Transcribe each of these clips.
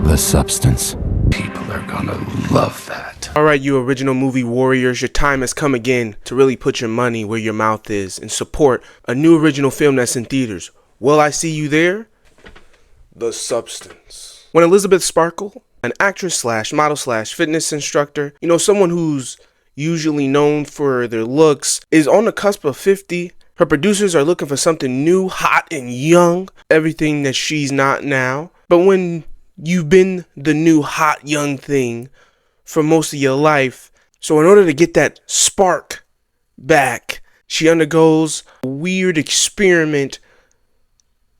The substance. People are gonna love that. Alright, you original movie warriors, your time has come again to really put your money where your mouth is and support a new original film that's in theaters. Will I see you there? The Substance. When Elizabeth Sparkle, an actress slash model slash fitness instructor, someone who's usually known for their looks, is on the cusp of 50, her producers are looking for something new, hot, and young, everything that she's not now. But when you've been the new hot young thing for most of your life, so in order to get that spark back, she undergoes a weird experiment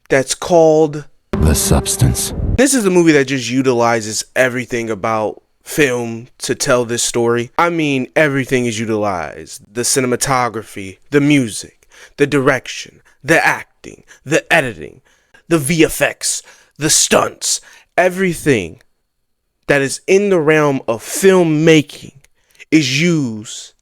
that's called The Substance. This is a movie that just utilizes everything about film to tell this story. I mean, everything is utilized. The cinematography, the music, the direction, the acting, the editing, the VFX, the stunts, everything that is in the realm of filmmaking is used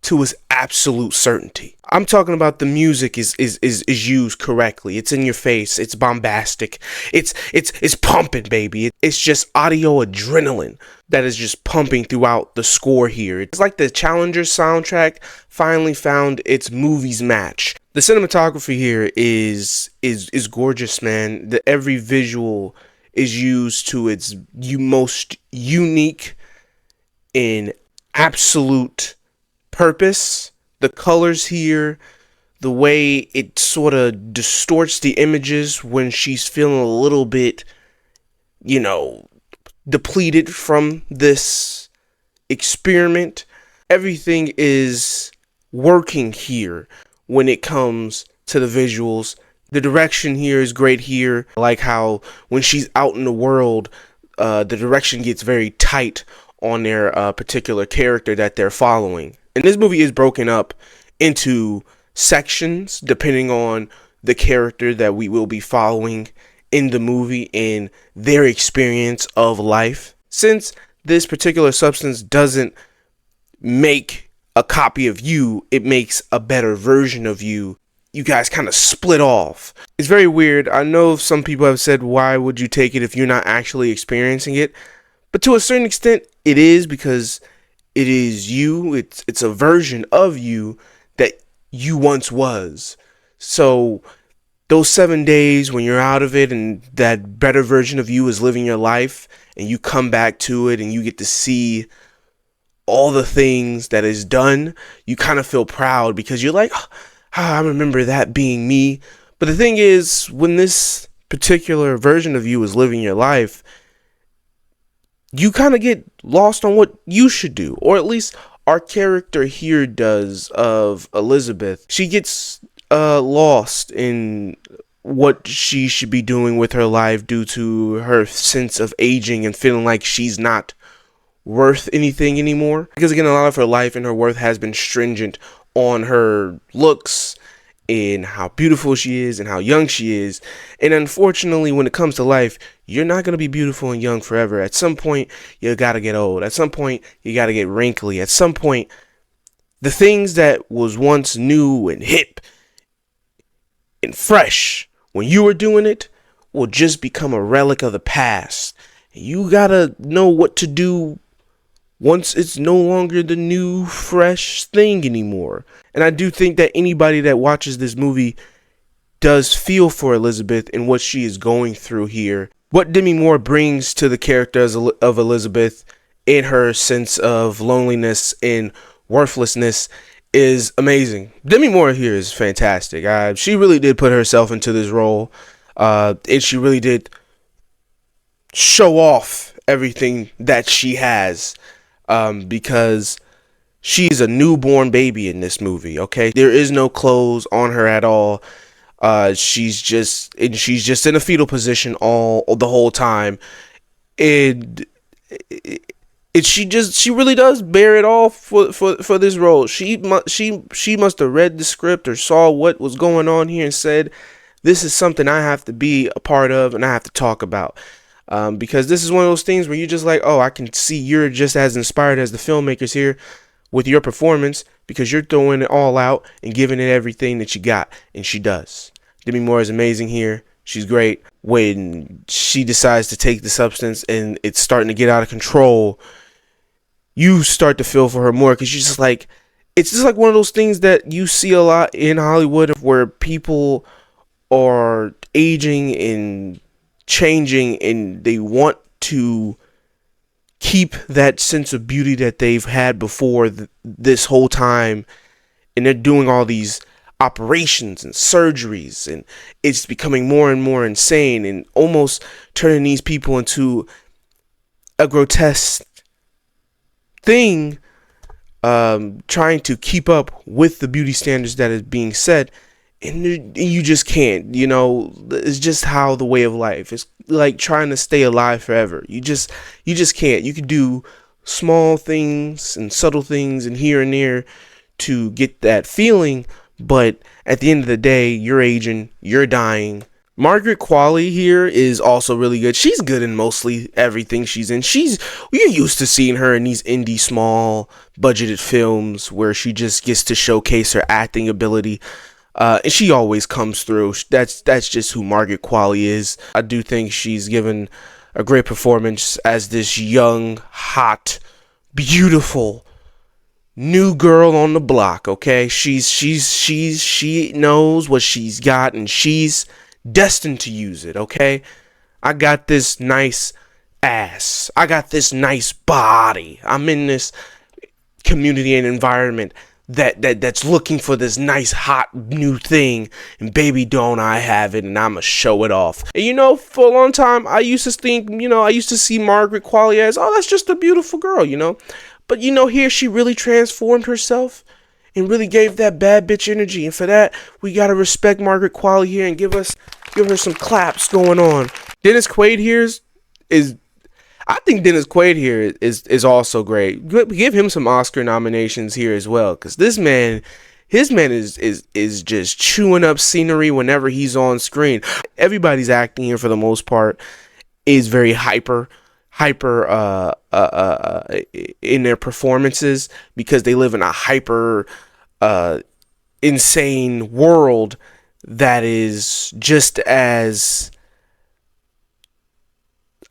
to its absolute certainty. I'm talking about the music is used correctly. It's in your face. It's bombastic. It's pumping, baby. It's just audio adrenaline that is just pumping throughout the score here. It's like the Challenger soundtrack finally found its movies match. The cinematography here is gorgeous, man. Every visual is used to its most unique and absolute purpose. The colors here, the way it sort of distorts the images when she's feeling a little bit, depleted from this experiment. Everything is working here when it comes to the visuals. The direction here is great here. I like how when she's out in the world, the direction gets very tight on their particular character that they're following. And this movie is broken up into sections depending on the character that we will be following in the movie and their experience of life. Since this particular substance doesn't make a copy of you, it makes a better version of you. You guys kind of split off. It's very weird. I know some people have said, why would you take it if you're not actually experiencing it? But to a certain extent, it is, because it is you. It's a version of you that you once was. So those 7 days when you're out of it and that better version of you is living your life and you come back to it and you get to see all the things that is done, you kind of feel proud because you're like, oh, I remember that being me. But the thing is, when this particular version of you is living your life, you kind of get lost on what you should do, or at least our character here does of Elizabeth. She gets lost in what she should be doing with her life due to her sense of aging and feeling like she's not worth anything anymore. Because again, a lot of her life and her worth has been stringent on her looks and how beautiful she is and how young she is. And unfortunately, when it comes to life, you're not going to be beautiful and young forever. At some point, you got to get old. At some point, you got to get wrinkly. At some point, the things that was once new and hip and fresh when you were doing it will just become a relic of the past. You got to know what to do once it's no longer the new, fresh thing anymore. And I do think that anybody that watches this movie does feel for Elizabeth and what she is going through here. What Demi Moore brings to the character of Elizabeth in her sense of loneliness and worthlessness is amazing. Demi Moore here is fantastic. She really did put herself into this role. And she really did show off everything that she has. Because she's a newborn baby in this movie, okay? There is no clothes on her at all. She's just in a fetal position the whole time. And she really does bear it all for this role. She must have read the script or saw what was going on here and said, this is something I have to be a part of and I have to talk about. Because this is one of those things where you're just like, oh, I can see you're just as inspired as the filmmakers here with your performance because you're throwing it all out and giving it everything that you got. And she does. Demi Moore is amazing here. She's great. When she decides to take the substance and it's starting to get out of control, you start to feel for her more because she's just like, it's just like one of those things that you see a lot in Hollywood where people are aging and changing and they want to keep that sense of beauty that they've had before this whole time, and they're doing all these operations and surgeries, and it's becoming more and more insane and almost turning these people into a grotesque thing, trying to keep up with the beauty standards that is being set, and you just can't. It's just how the way of life. It's like trying to stay alive forever. You just can't. You can do small things and subtle things and here and there to get that feeling, but at the end of the day, you're aging, you're dying. Margaret Qualley here is also really good. She's good in mostly everything she's in. You're used to seeing her in these indie small budgeted films where she just gets to showcase her acting ability. And she always comes through. That's just who Margaret Qualley is. I do think she's given a great performance as this young, hot, beautiful new girl on the block. Okay, she knows what she's got and she's destined to use it. Okay, I got this nice ass. I got this nice body. I'm in this community and environment that's looking for this nice hot new thing, and baby don't I have it, and I'ma show it off. And for a long time I used to think, I used to see Margaret Qualley as, oh, that's just a beautiful girl, but here she really transformed herself and really gave that bad bitch energy, and for that we gotta respect Margaret Qualley here and give her some claps going on. Dennis Quaid here is I think Dennis Quaid here is also great. Give him some Oscar nominations here as well, because his man is just chewing up scenery whenever he's on screen. Everybody's acting here for the most part is very hyper in their performances, because they live in a hyper insane world that is just as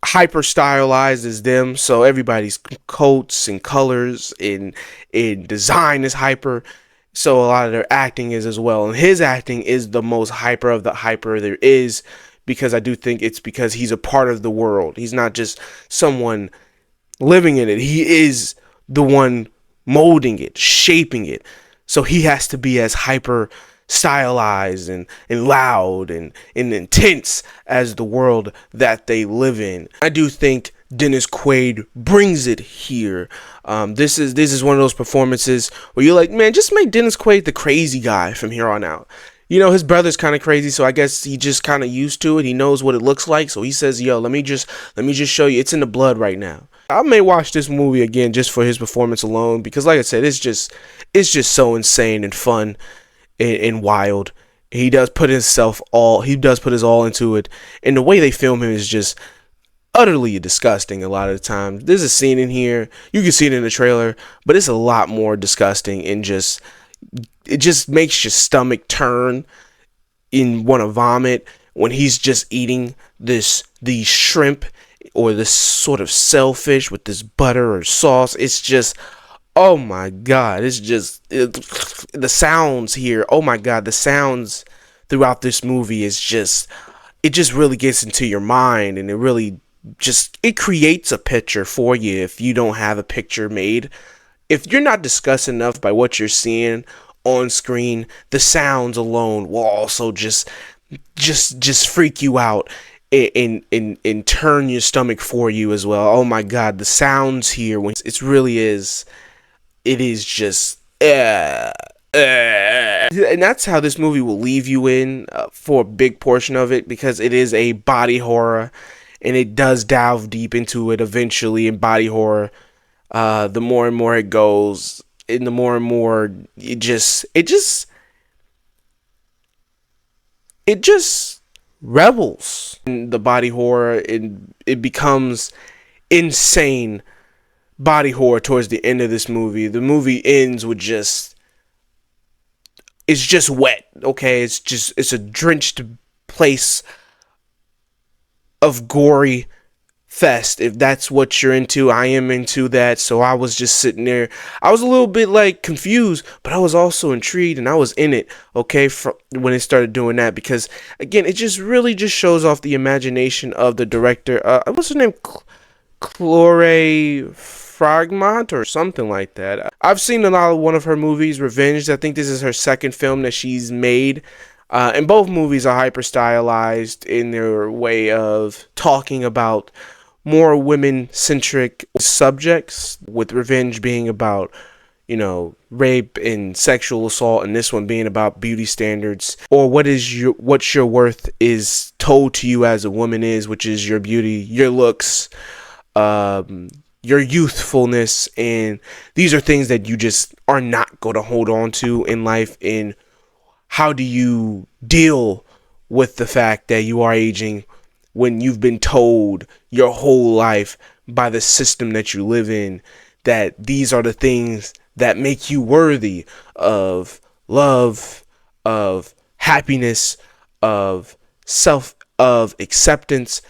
hyper stylized as them. So everybody's coats and colors and design is hyper, so a lot of their acting is as well, and his acting is the most hyper of the hyper there is, because I do think it's because he's a part of the world. He's not just someone living in it, he is the one molding it, shaping it, so he has to be as hyper stylized and loud and intense as the world that they live in. I do think Dennis Quaid brings it here. This is one of those performances where you're like, man, just make Dennis Quaid the crazy guy from here on out. His brother's kind of crazy, so I guess he just kind of used to it. He knows what it looks like, so he says, yo, let me just show you, it's in the blood right now. I may watch this movie again just for his performance alone, because like I said, it's just so insane and fun and wild. He does put his all into it, and the way they film him is just utterly disgusting a lot of the time. There's a scene in here, you can see it in the trailer, but it's a lot more disgusting, and it just makes your stomach turn and want to vomit when he's just eating these shrimp or this sort of shellfish with this butter or sauce. It's just, oh my god, the sounds here, oh my god, the sounds throughout this movie is just really gets into your mind, and it creates a picture for you if you don't have a picture made. If you're not disgusted enough by what you're seeing on screen, the sounds alone will also just freak you out and turn your stomach for you as well. Oh my god, the sounds here, when it is just and that's how this movie will leave you in for a big portion of it, because it is a body horror, and it does delve deep into it eventually in body horror. The more and more it goes, and the more and more it just rebels in the body horror, and it becomes insane body horror towards the end of this movie. The movie ends with it's just wet, okay? It's a drenched place of gory fest. If that's what you're into, I am into that. So I was just sitting there. I was a little bit like confused, but I was also intrigued, and I was in it. Okay, when it started doing that, because again, it just really just shows off the imagination of the director. What's her name? Chloe Fragmont or something like that. I've seen a lot of one of her movies, Revenge. I think this is her second film that she's made. And both movies are hyper stylized in their way of talking about more women centric subjects, with Revenge being about, rape and sexual assault, and this one being about beauty standards, or what your worth is told to you as a woman is, which is your beauty, your looks, your youthfulness, and these are things that you just are not going to hold on to in life. And how do you deal with the fact that you are aging when you've been told your whole life by the system that you live in that these are the things that make you worthy of love, of happiness, of of acceptance?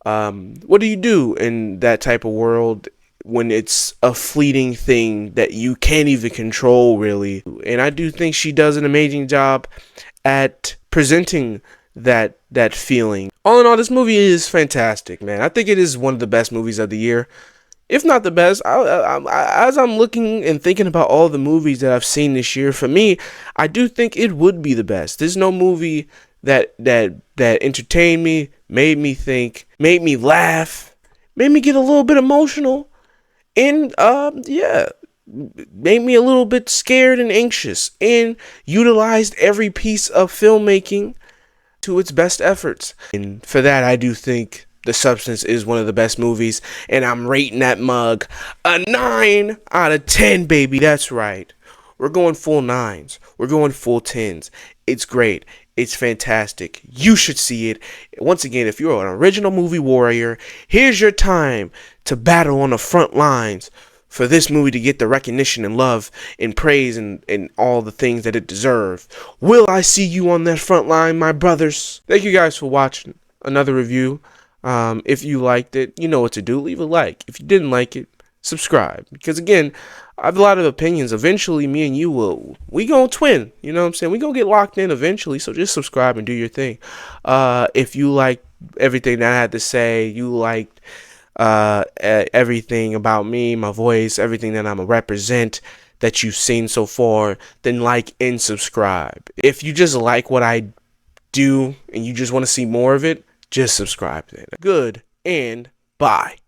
What do you do in that type of world when it's a fleeting thing that you can't even control, really? And I do think she does an amazing job at presenting that feeling. All in all, this movie is fantastic, man. I think it is one of the best movies of the year, if not the best. As I'm looking and thinking about all the movies that I've seen this year, for me, I do think it would be the best. There's no movie that entertained me, made me think, made me laugh, made me get a little bit emotional, and made me a little bit scared and anxious, and utilized every piece of filmmaking to its best efforts. And for that, I do think The Substance is one of the best movies, and I'm rating that mug a 9 out of 10, baby. That's right. We're going full 9s. We're going full 10s. It's great. It's fantastic. You should see it. Once again, if you're an original movie warrior, here's your time to battle on the front lines for this movie to get the recognition and love and praise and all the things that it deserves. Will I see you on that front line, my brothers? Thank you guys for watching another review. If you liked it, you know what to do. Leave a like. If you didn't like it, subscribe. Because again, I have a lot of opinions. Eventually, me and you we gonna twin. You know what I'm saying? We gonna get locked in eventually. So just subscribe and do your thing. If you like everything that I had to say, you liked everything about me, my voice, everything that I'm a represent that you've seen so far, then like and subscribe. If you just like what I do and you just want to see more of it, just subscribe then. Good, and bye.